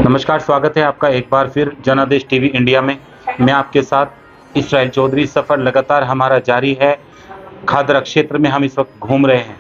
नमस्कार, स्वागत है आपका एक बार फिर जनादेश टीवी इंडिया में। मैं आपके साथ इसराइल चौधरी। सफ़र लगातार हमारा जारी है। खादरा क्षेत्र में हम इस वक्त घूम रहे हैं,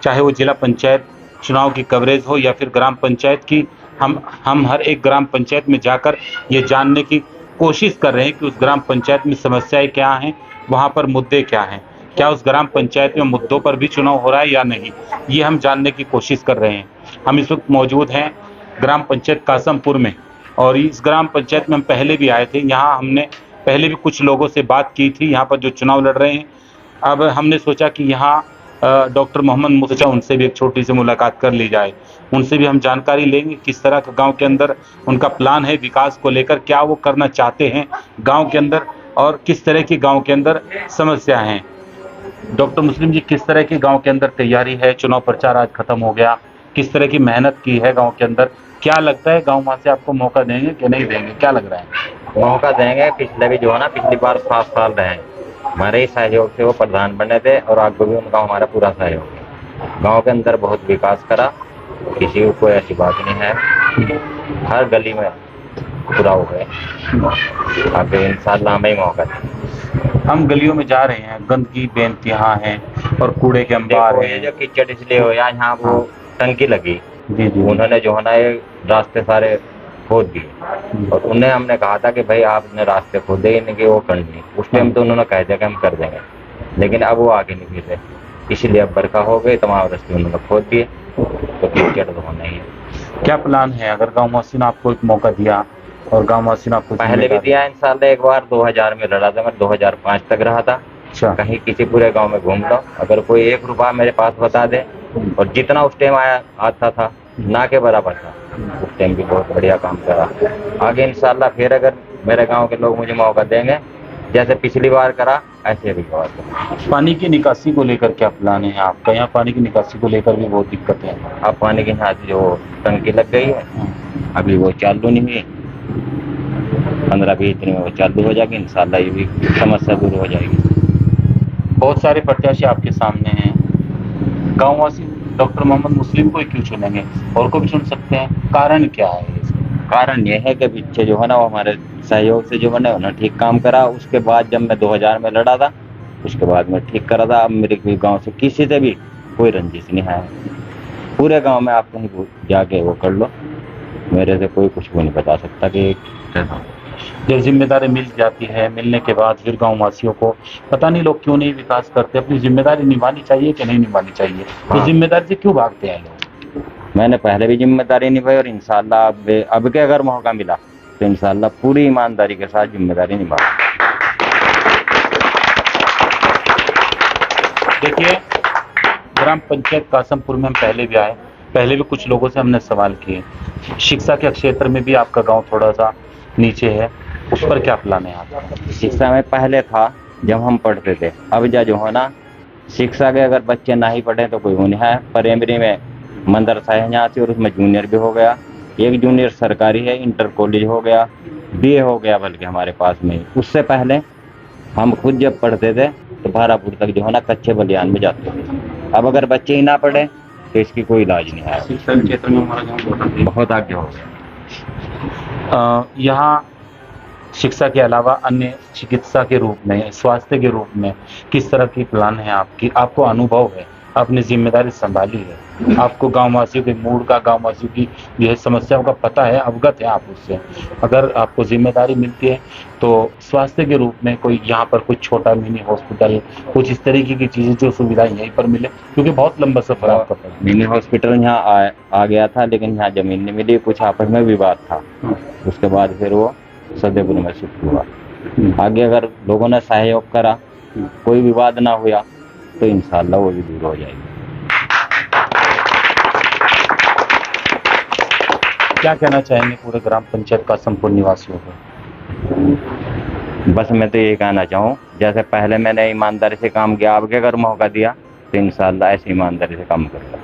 चाहे वो जिला पंचायत चुनाव की कवरेज हो या फिर ग्राम पंचायत की। हम हर एक ग्राम पंचायत में जाकर ये जानने की कोशिश कर रहे हैं कि उस ग्राम पंचायत में समस्याएं क्या हैं, वहाँ पर मुद्दे क्या हैं, क्या उस ग्राम पंचायत में मुद्दों पर भी चुनाव हो रहा है या नहीं, ये हम जानने की कोशिश कर रहे हैं। हम इस वक्त मौजूद हैं ग्राम पंचायत कासमपुर में, और इस ग्राम पंचायत में हम पहले भी आए थे। यहाँ हमने पहले भी कुछ लोगों से बात की थी, यहाँ पर जो चुनाव लड़ रहे हैं। अब हमने सोचा कि यहाँ डॉक्टर मोहम्मद मुर्तजा, उनसे भी एक छोटी सी मुलाकात कर ली जाए। उनसे भी हम जानकारी लेंगे किस तरह का गांव के अंदर उनका प्लान है विकास को लेकर, क्या वो करना चाहते हैं गांव के अंदर, और किस तरह की गांव के अंदर समस्या हैं। डॉक्टर मुस्लिम जी, किस तरह की गांव के अंदर तैयारी है? चुनाव प्रचार आज खत्म हो गया, किस तरह की मेहनत की है गांव के अंदर? क्या लगता है गांव वासी आपको मौका देंगे कि नहीं देंगे? क्या लग रहा है? मौका देंगे। पिछले भी जो है ना, पिछली बार 7 साल रहे, हमारे ही सहयोग से वो प्रधान बने थे और आगे भी उनका हमारा पूरा सहयोग है। गांव के अंदर बहुत विकास करा, किसी को कोई ऐसी बात नहीं है। हर गली में पूरा हो गए। आगे इंशाल्लाह हमें ही मौका दें। हम गलियों में जा रहे हैं, गंदगी बेंत यहाँ है और कूड़े के अंबार ये है। जो कीचड़ इसलिए हो या यहाँ वो टंकी लगी, जी जी। उन्होंने जो है ना ये रास्ते सारे खोद दिए और उन्हें हमने कहा था कि भाई आपने रास्ते खोदे ही नहीं कि वो करनी। उस टाइम तो उन्होंने कह दिया कि हम कर देंगे, लेकिन अब वो आगे नहीं फिर रहे, इसलिए अब बरखा हो गई, तमाम रास्ते उन्होंने खोद दिए, तो कीचड़ तो होना ही है। क्या प्लान है अगर गाँव वासी ने आपको एक मौका दिया और गाँव वासी ने आपको पहले भी दिया इंशाल्लाह। एक बार 2000 में लड़ा था, मैं 2005 तक रहा था। अच्छा। कहीं किसी पूरे गांव में घूम लो, अगर कोई 1 रुपया मेरे पास बता दे, और जितना उस टाइम आता था ना के बराबर था। उस टाइम भी बहुत बढ़िया काम करा। आगे इंशाल्लाह फिर अगर मेरे गांव के लोग मुझे मौका देंगे, जैसे पिछली बार करा ऐसे भी बार करा। पानी की निकासी को लेकर क्या प्लान है आपका? यहाँ पानी की निकासी को लेकर भी बहुत दिक्कत है। अब पानी की यहाँ जो टंकी लग गई है, अभी वो चालू नहीं हुई। 15-20 दिन में वो चालू हो जाएगी, इंशाल्लाह ये भी समस्या दूर हो जाएगी। बहुत सारे प्रत्याशी आपके सामने हैं, गाँव वासी डॉक्टर मोहम्मद मुस्लिम को ही क्यों चुनेंगे? और को भी चुन सकते हैं, कारण क्या है इसका? कारण ये है कि पीछे जो है ना वो हमारे सहयोग से जो बने उन्होंने ठीक काम करा। उसके बाद जब मैं 2000 में लड़ा था, उसके बाद मैं ठीक करा था। अब मेरे गांव से किसी से भी कोई रंजिश नहीं है। पूरे गांव में आप कहीं जाके वो कर लो, मेरे से कोई कुछ भी नहीं बता सकता कि जब जिम्मेदारी मिल जाती है, मिलने के बाद फिर गाँव वासियों को पता नहीं लोग क्यों नहीं विकास करते। अपनी जिम्मेदारी निभानी चाहिए कि नहीं निभानी चाहिए? तो जिम्मेदारी से क्यों भागते हैं लोग? मैंने पहले भी जिम्मेदारी निभाई और इंशाल्लाह अब के अगर मौका मिला तो इंशाल्लाह पूरी ईमानदारी के साथ जिम्मेदारी निभा। देखिए, ग्राम पंचायत कासमपुर में हम पहले भी आए, पहले भी कुछ लोगों से हमने सवाल किए। शिक्षा के क्षेत्र में भी आपका गांव थोड़ा सा नीचे है, उस पर क्या प्लान है आपका? शिक्षा में पहले था जब हम पढ़ते थे, अब जो है ना शिक्षा के अगर बच्चे ना ही पढ़े तो कोई वो नहीं है। प्राइमरी में मदरसा है यहाँ से, और उसमें जूनियर भी हो गया, एक जूनियर सरकारी है, इंटर कॉलेज हो गया, बीए हो गया बल्कि हमारे पास में। उससे पहले हम खुद जब पढ़ते थे तो भारापुर तक जो है ना कच्चे बलियान में जाते थे। अब अगर बच्चे ही ना पढ़े तो इसकी कोई इलाज नहीं है। शिक्षा के क्षेत्र में हमारा गाँव बहुत आगे हो गया। यहाँ शिक्षा के अलावा अन्य चिकित्सा के रूप में, स्वास्थ्य के रूप में किस तरह की प्लान है आपकी? आपको अनुभव है, आपने जिम्मेदारी संभाली है, आपको गाँव वासियों के मूड का, गाँव वासियों की जो है समस्याओं का पता है, अवगत है आप उससे। अगर आपको जिम्मेदारी मिलती है तो स्वास्थ्य के रूप में कोई यहाँ पर कुछ छोटा मिनी हॉस्पिटल, कुछ इस तरीके की चीज़ें जो सुविधाएं यहीं पर मिले, क्योंकि बहुत लंबा सफर आपका पड़ा। मिनी हॉस्पिटल यहाँ आ गया था, लेकिन यहाँ जमीन नहीं मिली, कुछ आपस में विवाद था। उसके बाद फिर वो सदेपुर में शिफ्ट हुआ। आगे अगर लोगों ने सहयोग करा, कोई विवाद ना हुआ, तो इंशाल्लाह वो भी दूर हो जाएगी। क्या कहना चाहेंगे पूरे ग्राम पंचायत कासमपुर निवासियों को? बस मैं तो ये कहना चाहूँ, जैसे पहले मैंने ईमानदारी से काम किया, अब के अगर मौका दिया तो इंशाल्लाह ऐसे ईमानदारी से काम करूँगा।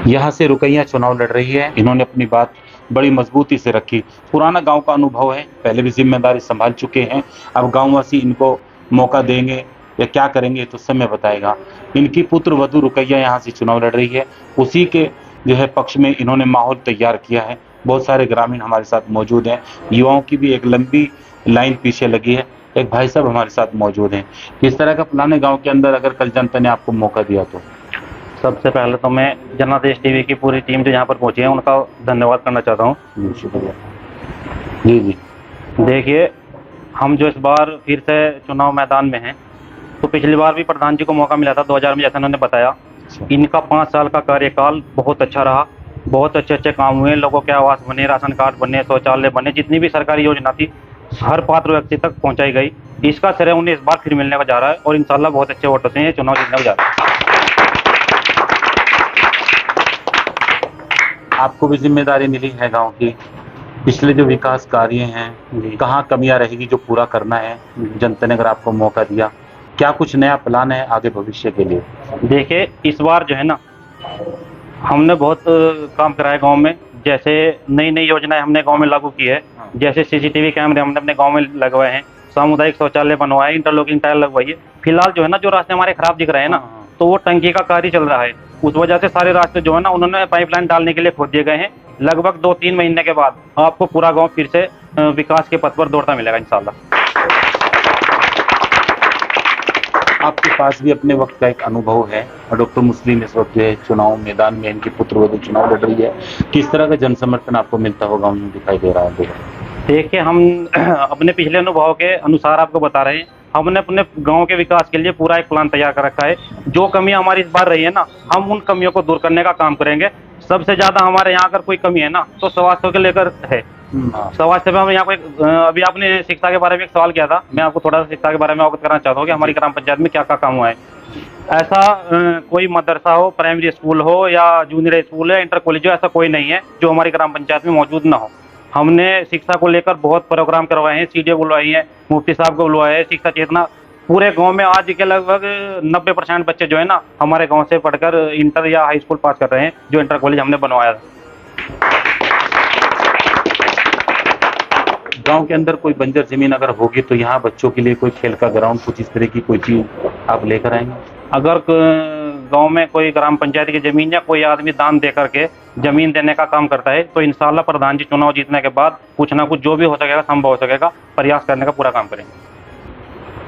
यहाँ से रुकैया चुनाव लड़ रही है, इन्होंने अपनी बात बड़ी मजबूती से रखी। पुराना गांव का अनुभव है, पहले भी जिम्मेदारी संभाल चुके हैं। अब गांववासी इनको मौका देंगे या क्या करेंगे तो समय बताएगा। इनकी पुत्र वधू रुकैया यहाँ से चुनाव लड़ रही है, उसी के जो है पक्ष में इन्होंने माहौल तैयार किया है। बहुत सारे ग्रामीण हमारे साथ मौजूद हैं, युवाओं की भी एक लंबी लाइन पीछे लगी है। एक भाई साहब हमारे साथ मौजूद हैं। किस तरह का प्लान है गांव के अंदर, अगर कल जनता ने आपको मौका दिया तो? सबसे पहले तो मैं जनादेश टीवी की पूरी टीम जो यहाँ पर पहुंची है उनका धन्यवाद करना चाहता हूँ। शुक्रिया। जी जी। देखिए, हम जो इस बार फिर से चुनाव मैदान में हैं, तो पिछली बार भी प्रधान जी को मौका मिला था 2000 में, जैसा उन्होंने बताया। इनका 5 साल का कार्यकाल बहुत अच्छा रहा, बहुत अच्छे अच्छे काम हुए, लोगों के आवास बने, राशन कार्ड बने, शौचालय बने, जितनी भी सरकारी योजना थी हर पात्र व्यक्ति तक पहुंचाई गई। इसका श्रेय उन्हें इस बार फिर मिलने का जा रहा है और इंशाल्लाह बहुत अच्छे वोटों से ये चुनाव जीतने को जा रहा है। आपको भी जिम्मेदारी मिली है गांव की, पिछले जो विकास कार्य हैं कहाँ कमियां रहेगी जो पूरा करना है, जनता ने अगर आपको मौका दिया, क्या कुछ नया प्लान है आगे भविष्य के लिए? देखिए, इस बार जो है ना, हमने बहुत काम कराया गांव में। जैसे नई नई योजनाएं हमने गांव में लागू की है, जैसे सीसीटीवी कैमरे हमने अपने गांव में लगवाए हैं, सामुदायिक शौचालय बनवाए, इंटरलॉकिंग टाइल लगवाई है। फिलहाल जो है ना, जो रास्ते हमारे खराब दिख रहे हैं ना, तो वो टंकी का कार्य चल रहा है, उस वजह से सारे रास्ते जो है ना उन्होंने पाइपलाइन डालने के लिए खोद दिए गए हैं। लगभग 2-3 महीने के बाद आपको पूरा गांव फिर से विकास के पथ पर दौड़ता मिलेगा इंशाल्लाह। आपके पास भी अपने वक्त का एक अनुभव है और डॉक्टर मुस्लिम इस वक्त जो है चुनाव मैदान में, इनकी पुत्रवधू चुनाव लड़ रही है, किस तरह का जन समर्थन आपको मिलता होगा उन्हें दिखाई दे रहा है? देखिए, हम अपने पिछले अनुभव के अनुसार आपको बता रहे हैं। हमने अपने गांव के विकास के लिए पूरा एक प्लान तैयार कर रखा है। जो कमियां हमारी इस बार रही है ना, हम उन कमियों को दूर करने का काम करेंगे। सबसे ज्यादा हमारे यहाँ अगर कोई कमी है ना, तो स्वास्थ्य को लेकर है। स्वास्थ्य में हम यहाँ कोई अभी आपने शिक्षा के बारे में एक सवाल किया था, मैं आपको थोड़ा सा शिक्षा के बारे में अवगत करना चाहता हूँ कि हमारी ग्राम पंचायत में क्या क्या काम हुआ है। ऐसा कोई मदरसा हो, प्राइमरी स्कूल हो या जूनियर स्कूल है, इंटर कॉलेज हो, ऐसा कोई नहीं है जो हमारी ग्राम पंचायत में मौजूद ना हो। हमने शिक्षा को लेकर बहुत प्रोग्राम करवाए हैं, सीडीओ बुलवाई हैं, मुफ्ती साहब को बुलवाया है, शिक्षा चेतना। पूरे गांव में आज के लगभग 90% बच्चे जो है ना हमारे गांव से पढ़कर इंटर या हाई स्कूल पास कर रहे हैं, जो इंटर कॉलेज हमने बनवाया था। गांव के अंदर कोई बंजर जमीन अगर होगी तो यहाँ बच्चों के लिए कोई खेल का ग्राउंड, कुछ इस तरह की कोई चीज आप लेकर आएंगे? अगर गांव में कोई ग्राम पंचायत की जमीन या कोई आदमी दान दे करके जमीन देने का काम करता है, तो इंशाल्लाह प्रधान जी चुनाव जीतने के बाद कुछ ना कुछ जो भी हो सकेगा, संभव हो सकेगा, प्रयास करने का पूरा काम करेंगे।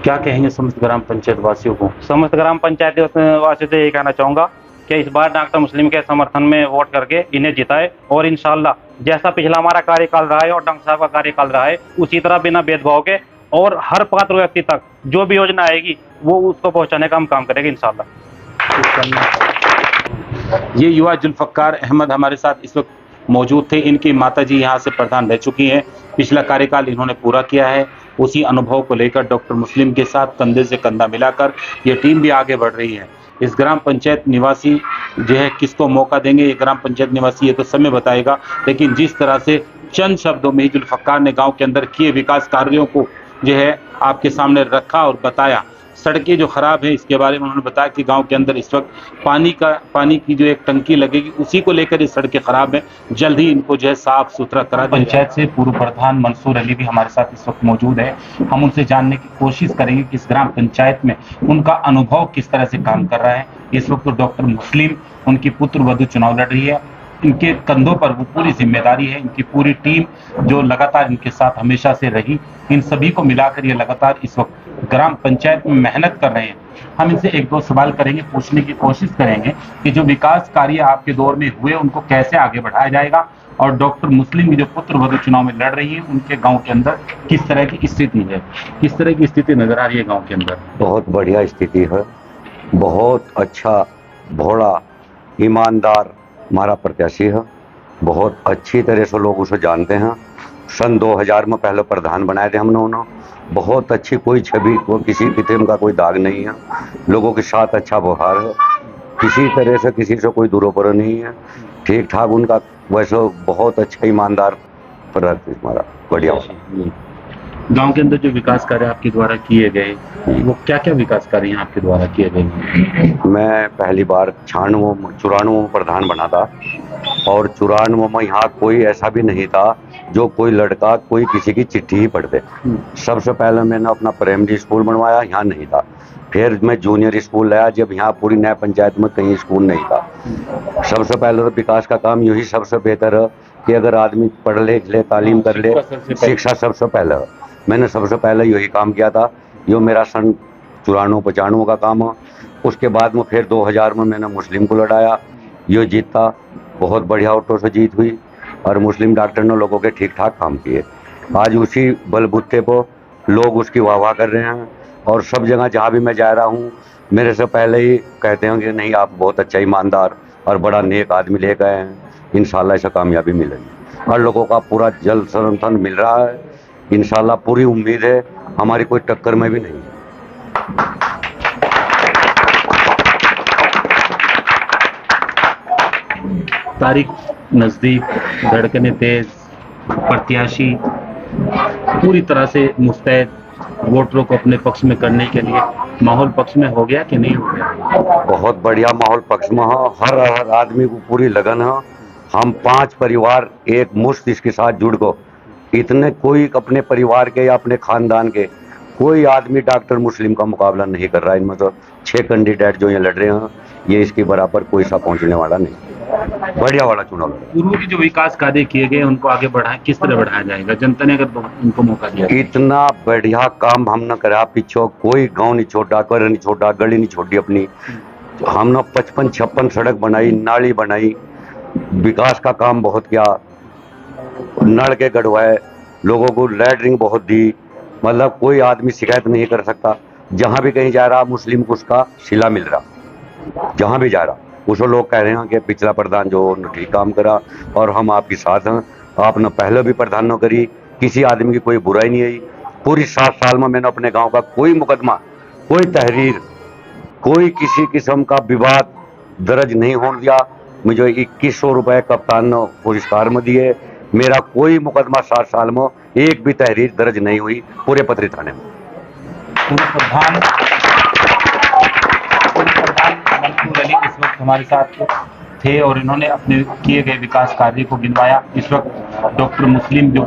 क्या कहेंगे समस्त ग्राम पंचायत वासियों को? समस्त ग्राम पंचायत वासियों से यही कहना चाहूँगा कि इस बार डॉक्टर मुस्लिम के समर्थन में वोट करके इन्हें जिताए और इंशाल्लाह जैसा पिछला हमारा कार्यकाल रहा है और डॉक्टर साहब का कार्यकाल रहा है, उसी तरह बिना भेदभाव के और हर पात्र व्यक्ति तक जो भी योजना आएगी वो उसको पहुंचाने का हम काम करेंगे इंशाल्लाह। ये युवा जुल्फकार अहमद हमारे साथ इस वक्त मौजूद थे। इनकी माताजी यहाँ से प्रधान रह चुकी हैं, पिछला कार्यकाल इन्होंने पूरा किया है। उसी अनुभव को लेकर डॉक्टर मुस्लिम के साथ कंधे से कंधा मिलाकर ये टीम भी आगे बढ़ रही है। इस ग्राम पंचायत निवासी जो है किसको मौका देंगे, ये ग्राम पंचायत निवासी ये तो समय बताएगा, लेकिन जिस तरह से चंद शब्दों में जुल्फकार ने गांव के अंदर किए विकास कार्यों को जो है आपके सामने रखा और बताया। सड़कें जो खराब है इसके बारे में उन्होंने बताया कि गांव के अंदर इस वक्त पानी की जो एक टंकी लगेगी उसी को लेकर ये सड़कें खराब है, जल्द ही इनको जो है साफ सुथरा करा दिया। पंचायत से पूर्व प्रधान मंसूर अली भी हमारे साथ इस वक्त मौजूद है। हम उनसे जानने की कोशिश करेंगे कि इस ग्राम पंचायत में उनका अनुभव किस तरह से काम कर रहा है। इस वक्त तो डॉक्टर मुस्लिम उनकी पुत्रवधू चुनाव लड़ रही है, इनके कंधों पर वो पूरी जिम्मेदारी है। इनकी पूरी टीम जो लगातार इनके साथ हमेशा से रही, इन सभी को मिलाकर ये लगातार इस वक्त ग्राम पंचायत में मेहनत कर रहे हैं। हम इनसे 1-2 सवाल करेंगे, पूछने की कोशिश करेंगे कि जो विकास कार्य आपके दौर में हुए उनको कैसे आगे बढ़ाया जाएगा और डॉक्टर मुस्लिम की जो पुत्रवधू चुनाव में लड़ रही है उनके गांव के अंदर किस तरह की स्थिति है, किस तरह की स्थिति नजर आ रही है गाँव के अंदर? बहुत बढ़िया स्थिति है, बहुत अच्छा भोला ईमानदार हमारा प्रत्याशी है, बहुत अच्छी तरह से लोग उसे जानते हैं। सन 2000 में पहले प्रधान बनाए थे हमने उन्हें, बहुत अच्छी कोई छवि को किसी किस्म का कोई दाग नहीं है, लोगों के साथ अच्छा व्यवहार है, किसी तरह से किसी से कोई दूरोपर नहीं है, ठीक ठाक उनका वैसे बहुत अच्छा ईमानदार प्रत्याशी हमारा बढ़िया। गांव के अंदर जो विकास कार्य आपके द्वारा किए गए वो क्या क्या विकास कार्य हैं आपके द्वारा किए गए? मैं पहली बार 94 में प्रधान बना था और 94 में यहाँ कोई ऐसा भी नहीं था जो कोई लड़का कोई किसी की चिट्ठी ही पढ़ते। सबसे पहले मैंने अपना प्राइमरी स्कूल बनवाया, यहाँ नहीं था। फिर मैं जूनियर स्कूल लाया जब यहाँ पूरी नया पंचायत में कहीं स्कूल नहीं था। सबसे पहले तो विकास का काम यही सबसे बेहतर है कि अगर आदमी पढ़ ले लिख ले, तालीम कर ले, शिक्षा सबसे पहले है। मैंने सबसे पहले यही काम किया था। यो मेरा सन 94-95 का काम है। उसके बाद में फिर 2000 में मैंने मुस्लिम को लड़ाया, यो जीता, बहुत बढ़िया वोटों से जीत हुई और मुस्लिम डॉक्टर ने लोगों के ठीक ठाक काम किए। आज उसी बलबूते पर लोग उसकी वाह वाह कर रहे हैं और सब जगह जहाँ भी मैं जा रहा हूँ मेरे से पहले ही कहते हैं कि नहीं, आप बहुत अच्छा ईमानदार और बड़ा नेक आदमी लेकर आए हैं, इंशाल्लाह इसे कामयाबी मिलेगी और लोगों का पूरा जल समर्थन मिल रहा है। इंशाल्लाह पूरी उम्मीद है, हमारी कोई टक्कर में भी नहीं। तारीख नज़दीक, धड़कने तेज, प्रत्याशी पूरी तरह से मुस्तैद वोटरों को अपने पक्ष में करने के लिए माहौल पक्ष में हो गया कि नहीं हो गया? बहुत बढ़िया माहौल पक्ष में है। हर आदमी को पूरी लगन है। हम 5 परिवार एक मुश्त इसके साथ जुड़ को, इतने कोई अपने परिवार के या अपने खानदान के कोई आदमी डॉक्टर मुस्लिम का मुकाबला नहीं कर रहा है। इनमें तो 6 कैंडिडेट जो ये लड़ रहे हैं, ये इसके बराबर कोई सा पहुंचने वाला नहीं। बढ़िया वाला चुनाव। पूर्व की जो विकास कार्य किए गए उनको आगे बढ़ाएं, किस तरह बढ़ाया जाएगा? जनता ने अगर उनको मौका दिया। इतना बढ़िया काम हमने करा, पीछे कोई गांव नहीं छोड़ा, कर नहीं छोड़ा, गली नहीं छोड़ी अपनी। हमने 55-56 सड़क बनाई, नाली बनाई, विकास का काम बहुत किया, नल के गढ़वाए, लोगों को लैटरिंग बहुत दी। मतलब कोई आदमी शिकायत नहीं कर सकता। जहां भी कहीं जा रहा मुस्लिम को उसका सिला मिल रहा। जहां भी जा रहा उसको लोग कह रहे हैं कि पिछला प्रधान जो ठीक काम करा और हम आपके साथ हैं। आपने पहले भी प्रधान न करी, किसी आदमी की कोई बुराई नहीं आई। पूरी 7 साल में मैंने अपने गांव का कोई मुकदमा, कोई तहरीर, कोई किसी किस्म का विवाद दर्ज नहीं होने दिया। मुझे 2100 रुपए कप्तान ने पुरस्कार में दिए। मेरा कोई मुकदमा 7 साल में एक भी तहरीर दर्ज नहीं हुई पूरे पथरी थाने में। पूर्व प्रधान मंसूर अली इस वक्त हमारे साथ थे और इन्होंने अपने किए गए विकास कार्य को गिनवाया। इस वक्त डॉक्टर मुस्लिम जो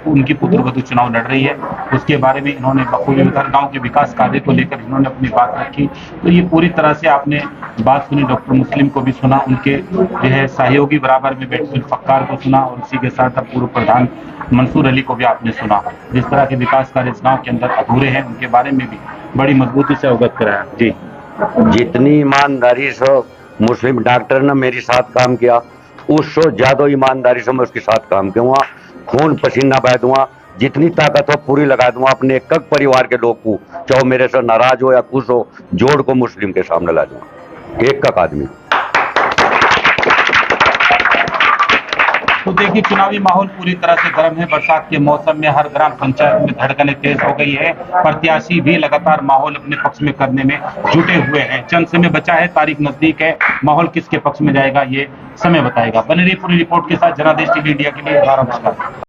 उनकी पुत्रवधू चुनाव लड़ रही है, उसके बारे में इन्होंने बखूबी हर गांव के विकास कार्य को लेकर इन्होंने अपनी बात रखी। तो ये पूरी तरह से आपने बात सुनी, डॉक्टर मुस्लिम को भी सुना, उनके जो है सहयोगी बराबर में बैठे फक्कार को सुना और इसी के साथ अब पूर्व प्रधान मंसूर अली को भी आपने सुना। जिस तरह के विकास कार्य इस गाँव के अंदर अधूरे हैं उनके बारे में भी बड़ी मजबूती से अवगत कराया। जी, जितनी ईमानदारी से मुस्लिम डॉक्टर ने मेरे साथ काम किया, उससे ज्यादा ईमानदारी से मैं उसके साथ काम करूँगा। खून पसीना बहा दूंगा, जितनी ताकत हो पूरी लगा दूंगा। अपने एक परिवार के लोग को, चाहे मेरे से नाराज हो या खुश हो, जोड़ को मुस्लिम के सामने ला दूंगा, एक आदमी। तो देखिए, चुनावी माहौल पूरी तरह से गर्म है। बरसात के मौसम में हर ग्राम पंचायत में धड़कनें तेज हो गई है। प्रत्याशी भी लगातार माहौल अपने पक्ष में करने में जुटे हुए हैं। चंद समय बचा है, तारीख नजदीक है। माहौल किसके पक्ष में जाएगा ये समय बताएगा। बने रहिए पूरी रिपोर्ट के साथ जनादेश टीवी इंडिया के लिए। नमस्कार।